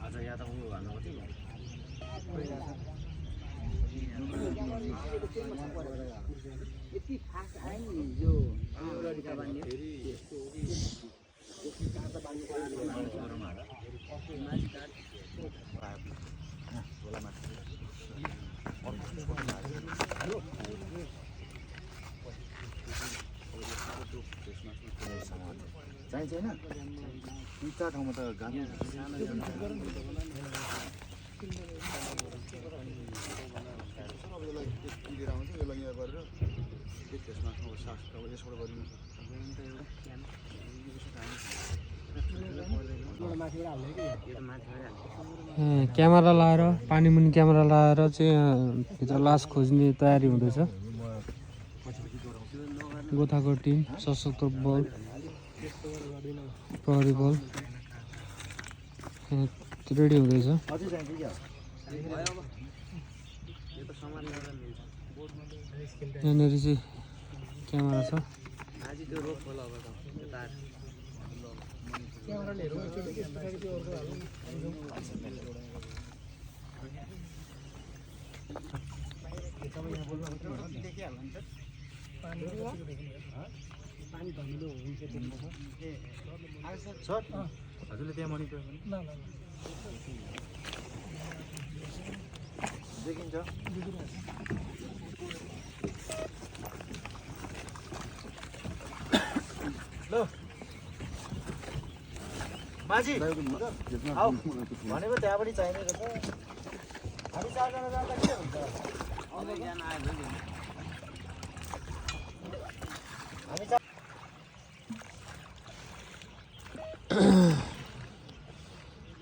अच्छा यहाँ त उ भन्नु पर्छ यति फास्ट आयो नि यो लडिका बान्ने चाहिन्छ होइन दुईवटा ठाउँमा त गाडी लिएर आउँछ यसलाई यहाँ गरेर त्यो फेसमा सास यसबाट गरिनु क्यामेरा लाएर पानी मुनि क्यामेरा लाएर चाहिँ भित्र लास खोज्ने तयारी हुँदैछ गोथाको टिम सशस्त्र बल प्रहरी बल रेडी हुँदैछ यहाँनिर चाहिँ क्यामेरा छ हजुरले त्यहाँ मनिटर देखिन्छ ल माझी आऊ भनेको त्यहाँबाट चाहिने रहेछ हामी चारजना जाँदा के हुन्छ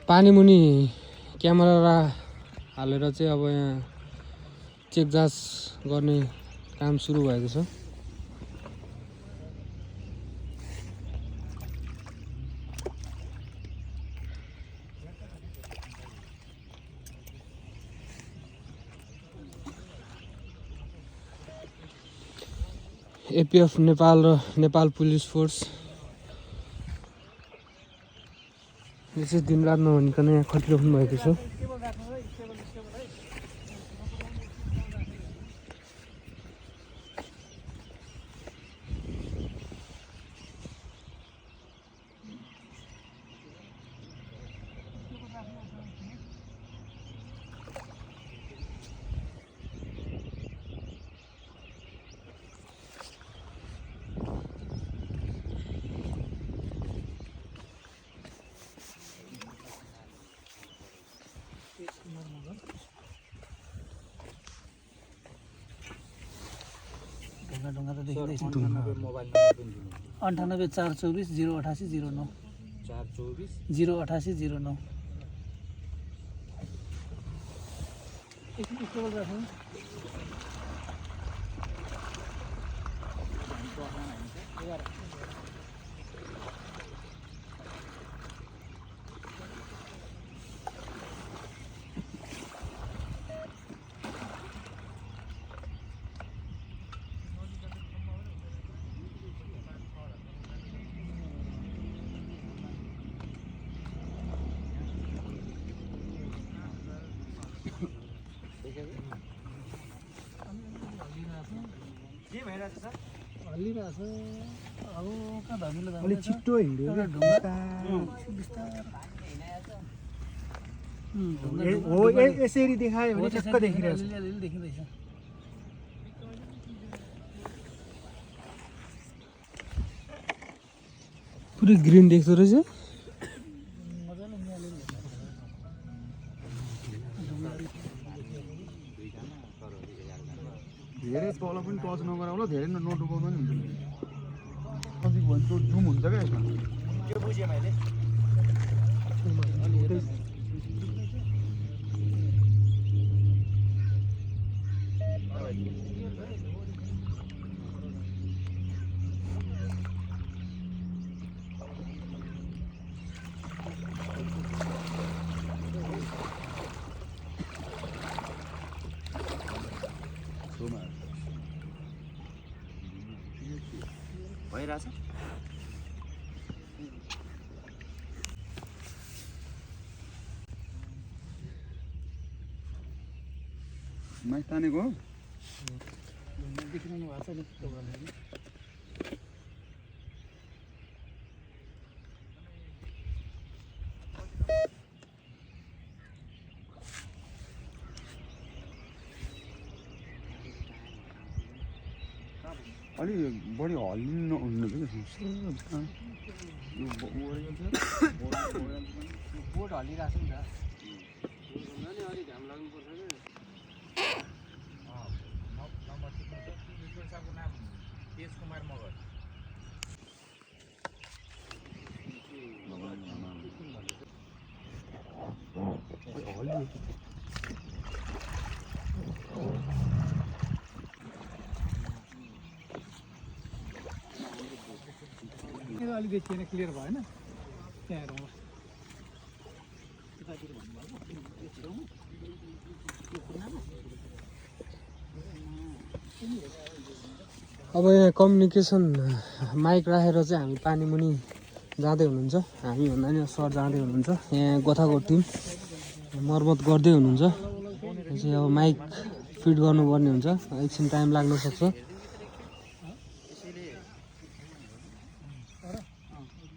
पानी मुनि क्यामेरा हालेर चाहिँ अब यहाँ चेक जाँच गर्ने काम सुरु भएको छ एपीएफ नेपाल र नेपाल पुलिस फोर्स यो चाहिँ दिनरात नभनिकन यहाँ खटिराख्नु भएको छ ढुङ्गा त देखिँदैछ 98 424 088 09 088 09 स्टेबल राख्नु हल्लिरहेछ हल्का धमिलो अलि छिट्टो हिँड्यो हो यसरी देखायो भने ठ्याक्क देखिरहेछ अलिअलि देखिँदैछ पुरै ग्रिन देख्दो रहेछ धेरै तल पनि टच नगराउला धेरै नडुबाउनु नि हुन्छ नजिक भयो भने जुम हुन्छ क्या यसमा के बुझेँ मैले भइरहेछ माइक तानेको हो देखिरहनु भएको छ नि तपाईँहरूले अलि बढी हल्लिनु नहुनु कि बोट हल्लिरहेको छ नि त अलिक घाम लाग्नुपर्छ नि अलि देखिएन क्लियर भएन त्यहाँ हेरौँ अब यहाँ कम्युनिकेसन माइक राखेर चाहिँ हामी पानी मुनि जाँदै हुनुहुन्छ हामीभन्दा नि सर जाँदै हुनुहुन्छ यहाँ गोथाको टिम मर्मत गर्दै हुनुहुन्छ यो चाहिँ अब माइक फिट गर्नुपर्ने हुन्छ एकछिन टाइम लाग्न सक्छ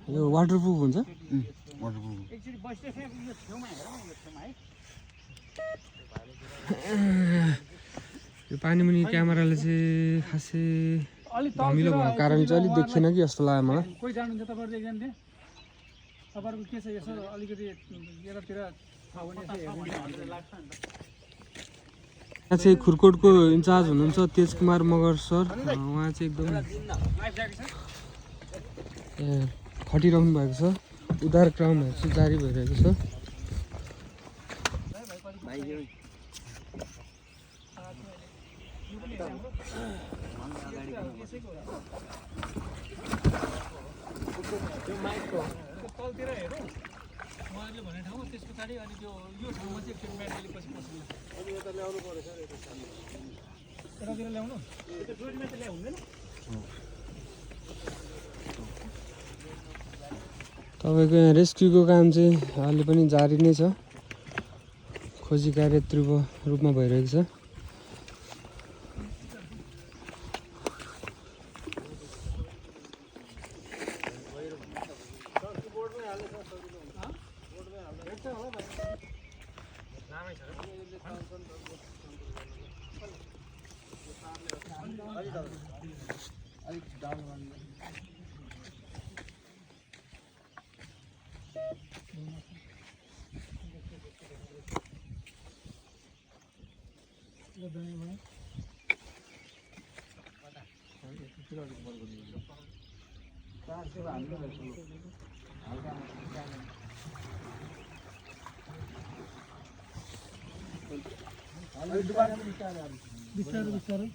यो वाटरप्रुफ हुन्छ एकचोटि बस्दै यो छेउमा हेरौँ यो छेउमा है यो पानी मुनि क्यामेराले चाहिँ खासै धमिलो भएको कारण चाहिँ अलिक देखिएन कि जस्तो लाग्यो मलाई कोही जानुहुन्छ तपाईँहरू एकजना तपाईँहरूको के छ यसो अलिकति यतातिर छ भने यहाँ चाहिँ खुरकोटको इन्चार्ज हुनुहुन्छ तेज कुमार मगर सर उहाँ चाहिँ एकदम खटिरहनु भएको छ उद्धार क्रमहरू चाहिँ जारी भइरहेको छ तलतिर हेरौँ उहाँहरूले भने ठाउँमा त्यस पछाडि अनि त्यो यो ठाउँमा चाहिँ एकचोटि म्याटले पछि पस्नु यतातिर ल्याउनु त्यो डोरीमा त ल्याइ हुँदैन तपाईँको यहाँ रेस्क्युको काम चाहिँ अहिले पनि जारी नै छ खोजी कार्य तीव्र रूपमा भइरहेको छ बिस्तारै बिस्तारै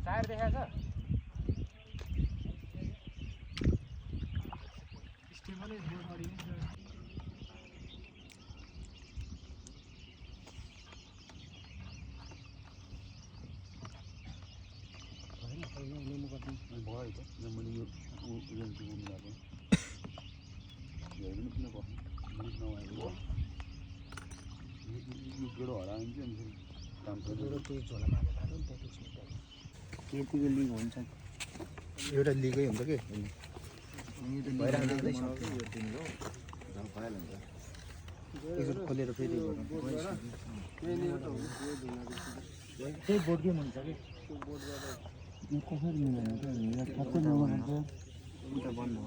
टायर देखाएको छ स्टेबलै बोर्ड अडियो केटीको लिग हुन्छ एउटा लिगै हुन्छ कि खोलेर फेरि त्यही बोर्ड गेम हुन्छ कि कसरी मिल्दैन ठक्कै नगरेर बन्द हो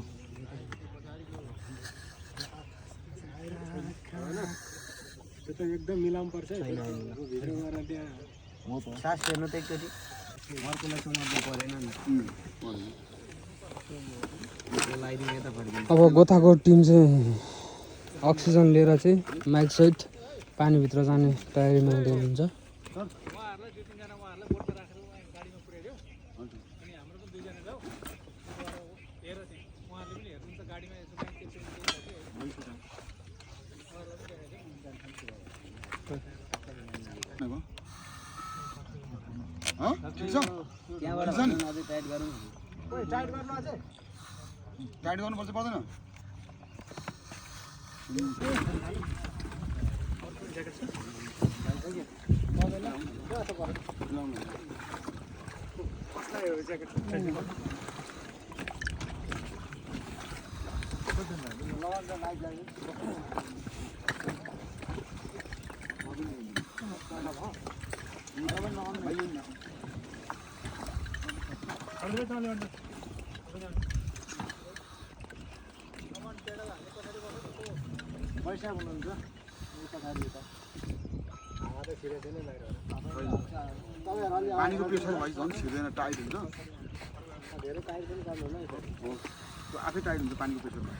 त्यो त एकदम मिलाउनु पर्छ भित्र गएर त्यहाँ सास फेर्नु त एकचोटि अर्कोलाई समात्नु परेन नि अब गोथाको टिम चाहिँ अक्सिजन लिएर चाहिँ माइक सहित पानीभित्र जाने तयारीमा हुँदै हुनुहुन्छ। उहाँहरूलाई 2-3 जना उहाँहरूलाई बोटमा राखेर गाडीमा पुर्याइदियो अनि हाम्रो पनि 2 जना जाऊ हेर चाहिँ उहाँहरूले पनि हेर्नुहुन्छ गाडीमा यसो ब्याङ्क के त्यहाँबाट अझै टाइट गरौँ टाइट गर्नु अझै टाइट गर्नुपर्छ पर्दैन पैसा हुनुहुन्छ पानीको प्रेसर भए झन् छिर्दैन टाइट हुन्छ धेरै टाइट पनि गर्नु होला हो त्यो आफै टाइट हुन्छ पानीको प्रेसरमा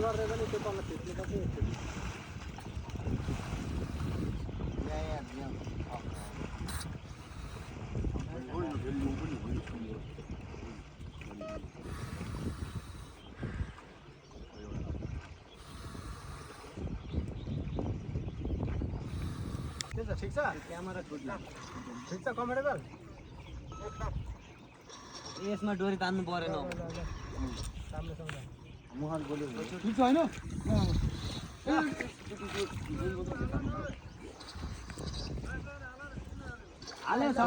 गरेर पनि त्यो तल थिच्नुपर्छ ठिक छ क्यामेरा छुट्ला ठिक छ कम्फर्टेबल यसमा डोरी तान्नु परेन ठिक छ होइन हालेछ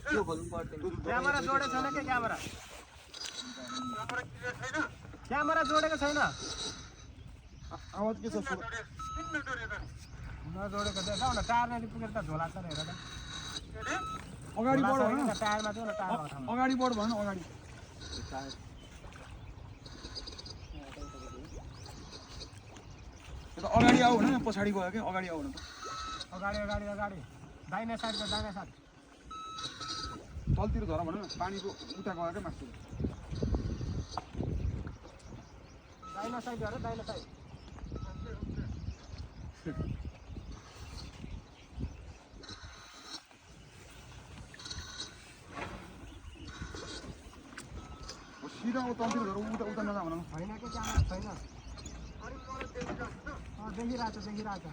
के बोल्नु पर्दैन क्यामेरा जोडेको छैन के क्यामेरा जोडेको छैन आवाज के छ नजोडेको देखाउ न टायरले पुगेर त झोला छ हेर त अगाडि बढ भन टायरमा थियो न टायर अगाडि बढ भन अगाडि अगाडि आऊ न पछाडि गयो के अगाडि आऊ न अगाडि अगाडि अगाडि दाहिने साइड तलतिर झर भन न पानीको उता गयो के माथि दाहिने साइड झर दाहिने साइड सिधा तलतिर झर उता उता नजा भन छैन के क्यामेरा छैन देखिरहेको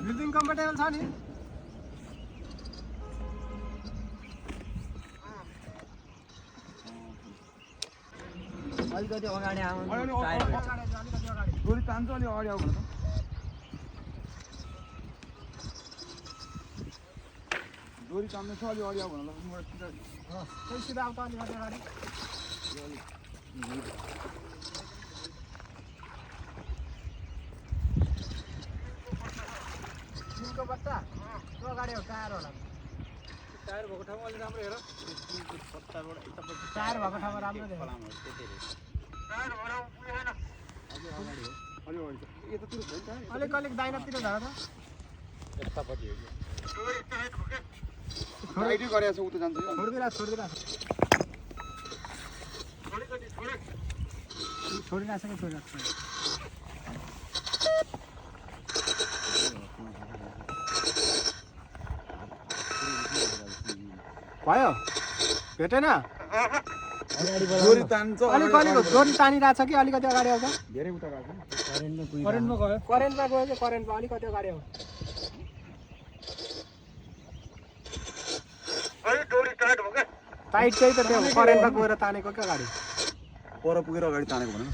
बिल्डिङ कम्फर्टेबल छ नि अलिकति अगाडि आउनु डोरी तान्छ अलि अगाडि आऊ भन त डोरी तान्नु छ अलि अगाडि आऊ भन ल त्यही सिधा आऊ त अलि अगाडि तिनको बच्चा त्यो अगाडि हो टायर होला टायर भएको ठाउँमा अलि राम्रो हेर टायर भएको ठाउँमा राम्रो देख्छ अलिक अलिक दाहिनातिर झर त छोडिदिरहेको छ उता जान्छ छोडिदिरहेको भयो भेटेन डोरी तान्छ अलिक डोरी तानिरहेको छ कि अलिकति अगाडि आउँछ धेरै उता गएको करेन्टमा गयो कि करेन्टमा अलिकति अगाडि आऊ टाइट चाहिँ त त्यो करेन्टमा गएर तानेको क्या अगाडि पर पुगेर अगाडि तानेको भन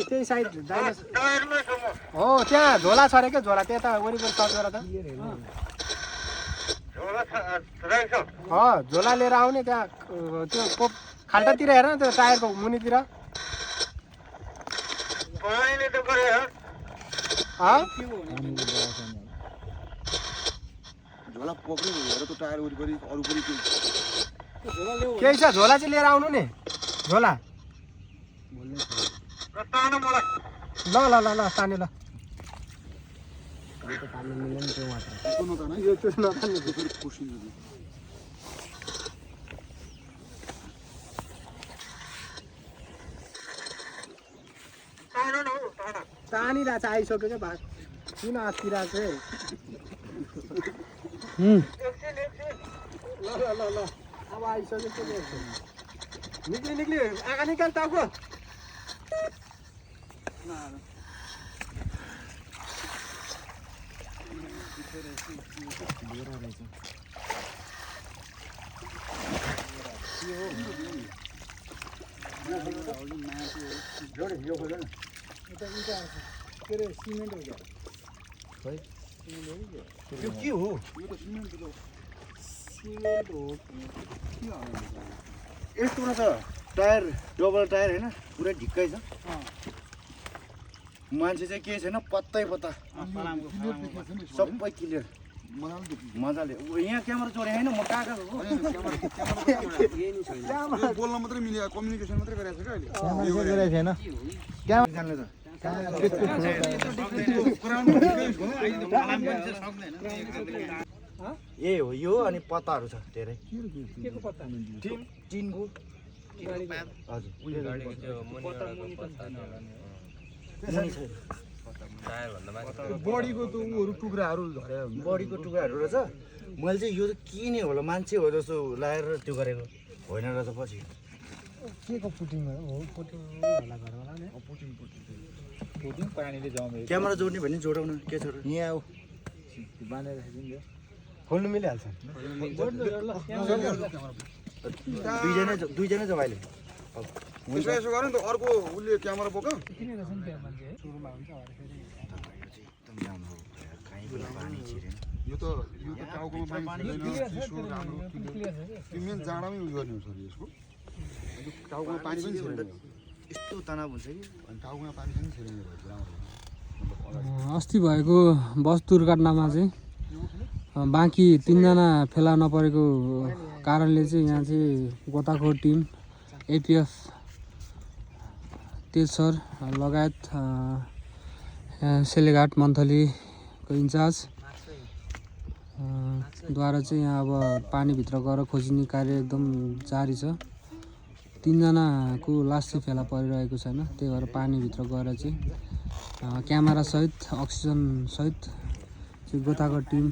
त्यही साइड हो त्यहाँ झोला छ अरे क्या झोला त्यता वरिपरि सर्च गर त झोला लिएर आउने त्यहाँ त्यो खाल्टातिर हेर न त्यो टायरको मुनितिर झोला पक्रियो हेर त टायर वरिपरि अरू पनि केही छ झोला चाहिँ लिएर आउनु नि झोला ल ल ल ल तान्यो ल यो त्यो नतान्नु तानिरहेको छ आइसक्यो क्या भाग किन आत्तिरहेको छ ल ल ल ल अब आइसक्यो निक्ली निक्ली आँखा निकाल टाउको के अरे सिमेन्ट हो क्या यो के हो सिमेन्ट हो यस्तोमा त टायर डबल टायर होइन पुरै ढिक्कै छ मान्छे चाहिँ के छैन पत्तै पत्ता सबै क्लियर मजाले यहाँ क्यामेरा चोरे होइन म कहाँ कहाँ बोल्न मात्रै मिल्यो कम्युनिकेसन मात्रै गरेको छ क्या अहिले ए हो यो अनि पत्ताहरू छ धेरै टिनको बडीको त उहरू टुक्राहरू झऱ्यो बडीको टुक्राहरू रहेछ मैले चाहिँ यो के नै होला मान्छे हो जस्तो लगाएर त्यो गरेको होइन रहेछ पछि के को पुटिङ हो पुटिङ होला घरवाला नि पुटिङ पानीले जमेको क्यामेरा जोड्ने भने जोडाउन के छ यहाँ आऊ बाँधेर राखिदिनु खोल्नु मिलिहाल्छ दुईजना जाऊ अहिले यसो गर नि त अर्को उसले क्यामेरा बोक किन रहेछ नि त्यो मान्छे सुरुमा हुन्छ यो त टाउकोमा पानी छिर्दैन राम्रो त्यो मेन जाँडामै उयो गर्ने हो सर यसको टाउकोमा पानी पनि छिर्दैन यस्तो तनाव हुन्छ कि अनि टाउकोमा पानी पनि छिर्दैन अस्ति भएको बस दुर्घटनामा चाहिँ बाँकी 3 जना फेला नपरेको कारणले चाहिँ यहाँ चाहिँ गोताखोर टिम एपिएफ तेज सर लगायत सेलेघाट मन्थलीको इन्चार्ज द्वारा चाहिँ यहाँ अब पानीभित्र गएर खोजिने कार्य एकदम जारी छ 3 जनाको लास चाहिँ फेला परिरहेको छैन त्यही भएर पानीभित्र गएर चाहिँ क्यामेरा सहित अक्सिजन सहित चाहिँ गोताखोर टिम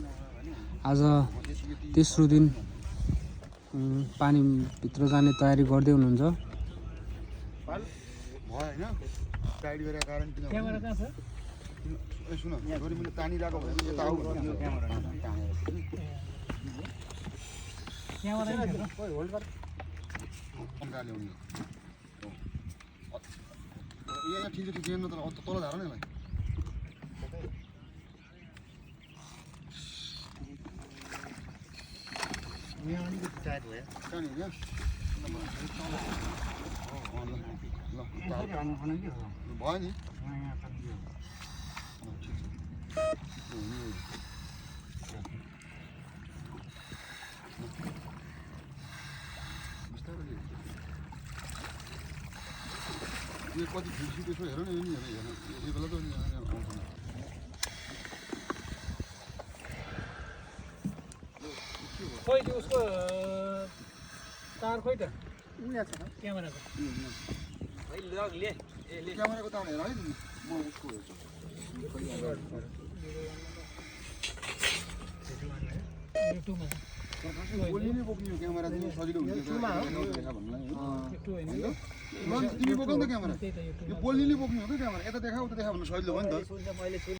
आज तेस्रो दिन पानीभित्र जाने तयारी गर्दै हुनुहुन्छ भयो होइन टाइट गरेको कारण किन क्यामेरा कहाँ छ सुन गरी मैले तानिरहेको भने यता आऊ क्यामेरा ल्याउने यहाँ ठिक छ ठिक न त तल झार न यसलाई यहाँ अलिकति टाइट भयो कहाँनिर यहाँ भयो नि यो कति फिर्सी त्यसो हेर न यो नि हेर यो बेला त आउँछ खोइ त्यो उसको तार खोइ त क्यामेराको क्यामेराको तार हेर है म उसको हेर्छु युट्युबमा बोल्ने बोक्ने हो क्यामेरा चाहिँ सजिलो हुन्छ तिमी बोक नि त क्यामेरा यो बोल्नेले बोक्ने हो क्या क्यामेरा यता देखा उता देखा भन्नु सजिलो हो नि त